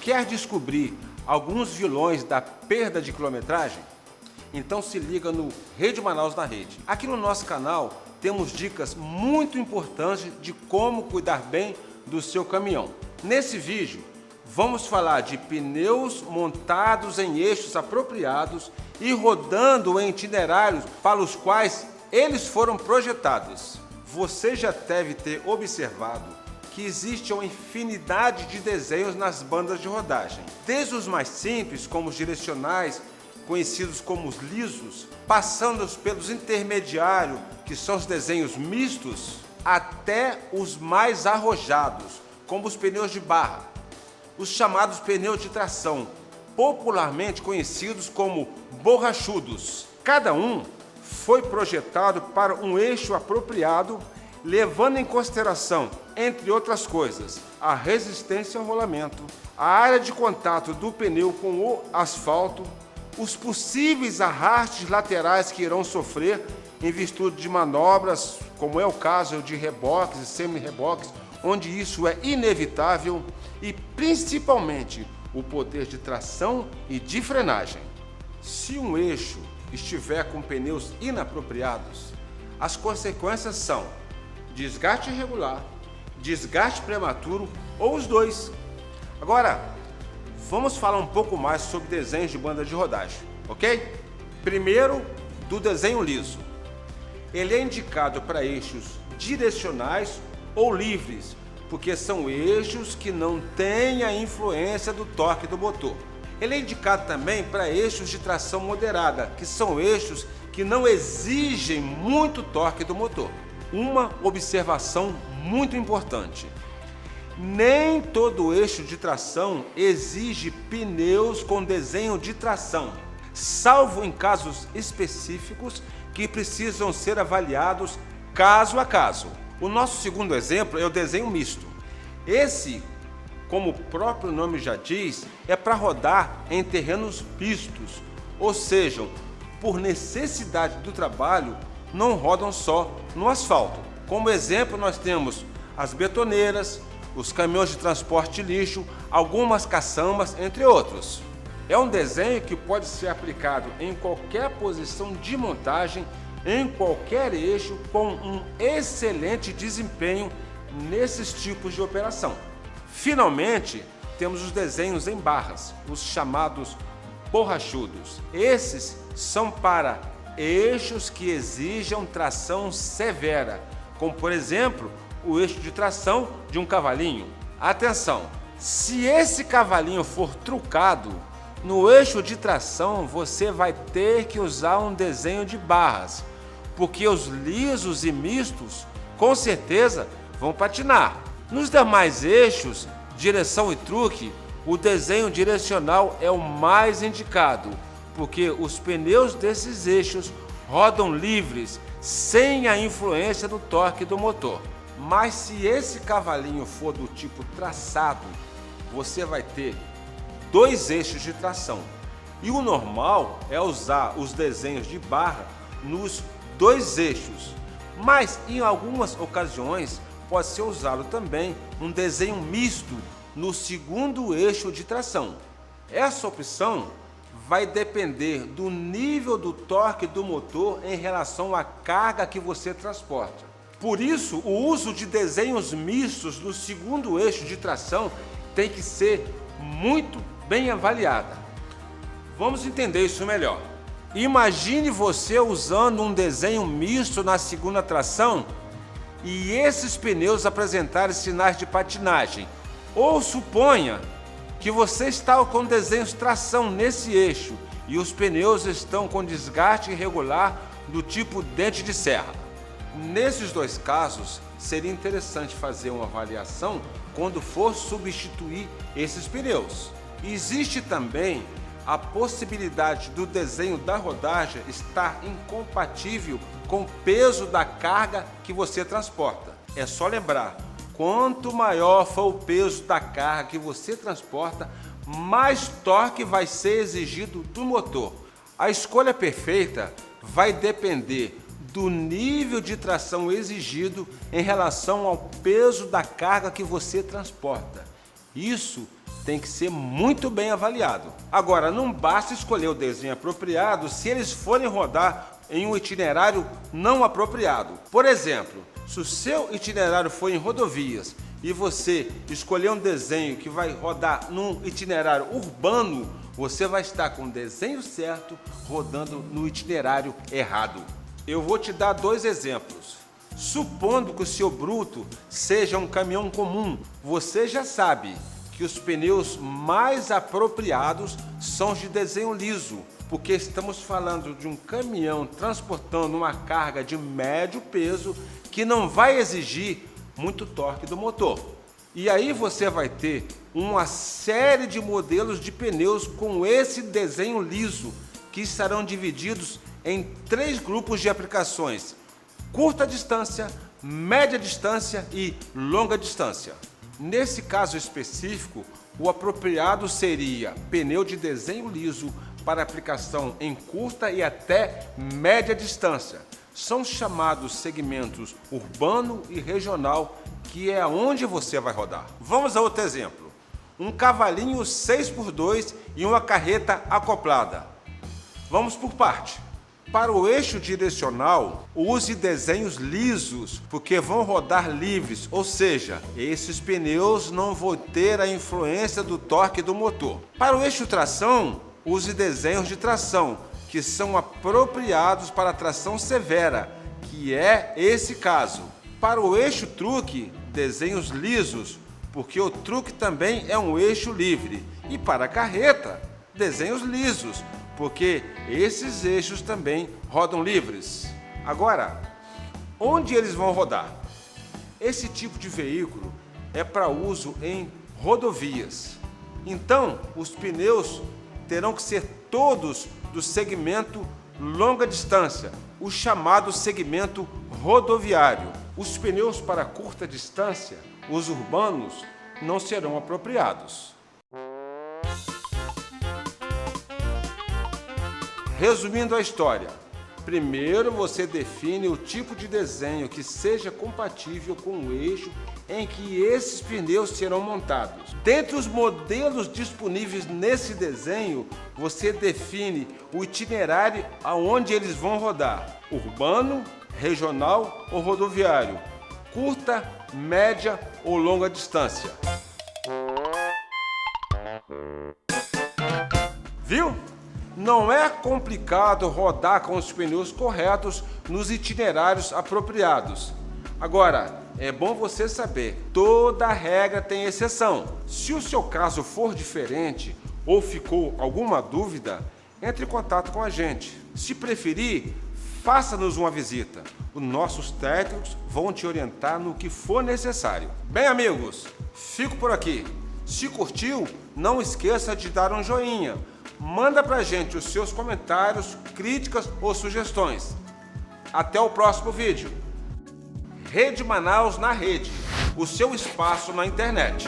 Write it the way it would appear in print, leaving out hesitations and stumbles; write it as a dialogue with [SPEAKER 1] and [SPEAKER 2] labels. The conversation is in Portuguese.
[SPEAKER 1] Quer descobrir alguns vilões da perda de quilometragem? Então se liga no Rede Manaus na Rede. Aqui no nosso canal temos dicas muito importantes de como cuidar bem do seu caminhão. Nesse vídeo vamos falar de pneus montados em eixos apropriados e rodando em itinerários para os quais eles foram projetados. Você já deve ter observado que existe uma infinidade de desenhos nas bandas de rodagem. Desde os mais simples, como os direcionais, conhecidos como os lisos, passando pelos intermediários, que são os desenhos mistos, até os mais arrojados, como os pneus de barra, os chamados pneus de tração, popularmente conhecidos como borrachudos. Cada um foi projetado para um eixo apropriado, levando em consideração, entre outras coisas, a resistência ao rolamento, a área de contato do pneu com o asfalto, os possíveis arrastes laterais que irão sofrer em virtude de manobras, como é o caso de reboques e semi-reboques, onde isso é inevitável, e principalmente o poder de tração e de frenagem. Se um eixo estiver com pneus inapropriados, as consequências são desgaste irregular, desgaste prematuro ou os dois. Agora, vamos falar um pouco mais sobre desenhos de banda de rodagem, ok? Primeiro, do desenho liso. Ele é indicado para eixos direcionais ou livres, porque são eixos que não têm a influência do torque do motor. Ele é indicado também para eixos de tração moderada, que são eixos que não exigem muito torque do motor. Uma observação muito importante: nem todo eixo de tração exige pneus com desenho de tração, salvo em casos específicos que precisam ser avaliados caso a caso. O nosso segundo exemplo é o desenho misto. Esse, como o próprio nome já diz, é para rodar em terrenos mistos, ou seja, por necessidade do trabalho, não rodam só no asfalto. Como exemplo, nós temos as betoneiras, os caminhões de transporte de lixo, algumas caçambas, entre outros. É um desenho que pode ser aplicado em qualquer posição de montagem, em qualquer eixo, com um excelente desempenho nesses tipos de operação. Finalmente, temos os desenhos em barras, os chamados borrachudos. Esses são para eixos que exijam tração severa, como por exemplo o eixo de tração de um cavalinho. Atenção, se esse cavalinho for trucado, no eixo de tração você vai ter que usar um desenho de barras, porque os lisos e mistos com certeza vão patinar. Nos demais eixos, direção e truque, o desenho direcional é o mais indicado, porque os pneus desses eixos rodam livres, sem a influência do torque do motor. Mas se esse cavalinho for do tipo traçado, você vai ter dois eixos de tração. E o normal é usar os desenhos de barra nos dois eixos. Mas em algumas ocasiões pode ser usado também um desenho misto no segundo eixo de tração. Essa opção vai depender do nível do torque do motor em relação à carga que você transporta. Por isso, o uso de desenhos mistos no segundo eixo de tração tem que ser muito bem avaliada. Vamos entender isso melhor. Imagine você usando um desenho misto na segunda tração e esses pneus apresentarem sinais de patinagem. Ou suponha que você está com desenhos tração nesse eixo e os pneus estão com desgaste irregular do tipo dente de serra. Nesses dois casos, seria interessante fazer uma avaliação quando for substituir esses pneus. Existe também a possibilidade do desenho da rodagem estar incompatível com o peso da carga que você transporta. É só lembrar, quanto maior for o peso da carga que você transporta, mais torque vai ser exigido do motor. A escolha perfeita vai depender do nível de tração exigido em relação ao peso da carga que você transporta. Isso tem que ser muito bem avaliado. Agora, não basta escolher o desenho apropriado se eles forem rodar em um itinerário não apropriado. Por exemplo, se o seu itinerário for em rodovias e você escolher um desenho que vai rodar num itinerário urbano, você vai estar com o desenho certo rodando no itinerário errado. Eu vou te dar 2 exemplos. Supondo que o seu bruto seja um caminhão comum, você já sabe que os pneus mais apropriados são os de desenho liso, porque estamos falando de um caminhão transportando uma carga de médio peso que não vai exigir muito torque do motor. E aí você vai ter uma série de modelos de pneus com esse desenho liso, que estarão divididos em 3 grupos de aplicações: curta distância, média distância e longa distância. Nesse caso específico, o apropriado seria pneu de desenho liso para aplicação em curta e até média distância. São chamados segmentos urbano e regional, que é onde você vai rodar. Vamos a outro exemplo. Um cavalinho 6x2 e uma carreta acoplada. Vamos por parte. Para o eixo direcional, use desenhos lisos, porque vão rodar livres, ou seja, esses pneus não vão ter a influência do torque do motor. Para o eixo tração, use desenhos de tração, que são apropriados para a tração severa, que é esse caso. Para o eixo truque, desenhos lisos, porque o truque também é um eixo livre. E para a carreta, desenhos lisos, porque esses eixos também rodam livres. Agora, onde eles vão rodar? Esse tipo de veículo é para uso em rodovias. Então, os pneus terão que ser todos do segmento longa distância, o chamado segmento rodoviário. Os pneus para curta distância, os urbanos, não serão apropriados. Resumindo a história, primeiro você define o tipo de desenho que seja compatível com o eixo em que esses pneus serão montados. Dentre os modelos disponíveis nesse desenho, você define o itinerário aonde eles vão rodar: urbano, regional ou rodoviário, curta, média ou longa distância. Viu? Não é complicado rodar com os pneus corretos nos itinerários apropriados. Agora, é bom você saber, toda regra tem exceção. Se o seu caso for diferente ou ficou alguma dúvida, entre em contato com a gente. Se preferir, faça-nos uma visita. Os nossos técnicos vão te orientar no que for necessário. Bem, amigos, fico por aqui. Se curtiu, não esqueça de dar um joinha. Manda pra gente os seus comentários, críticas ou sugestões. Até o próximo vídeo. Rede Manaus na rede, o seu espaço na internet.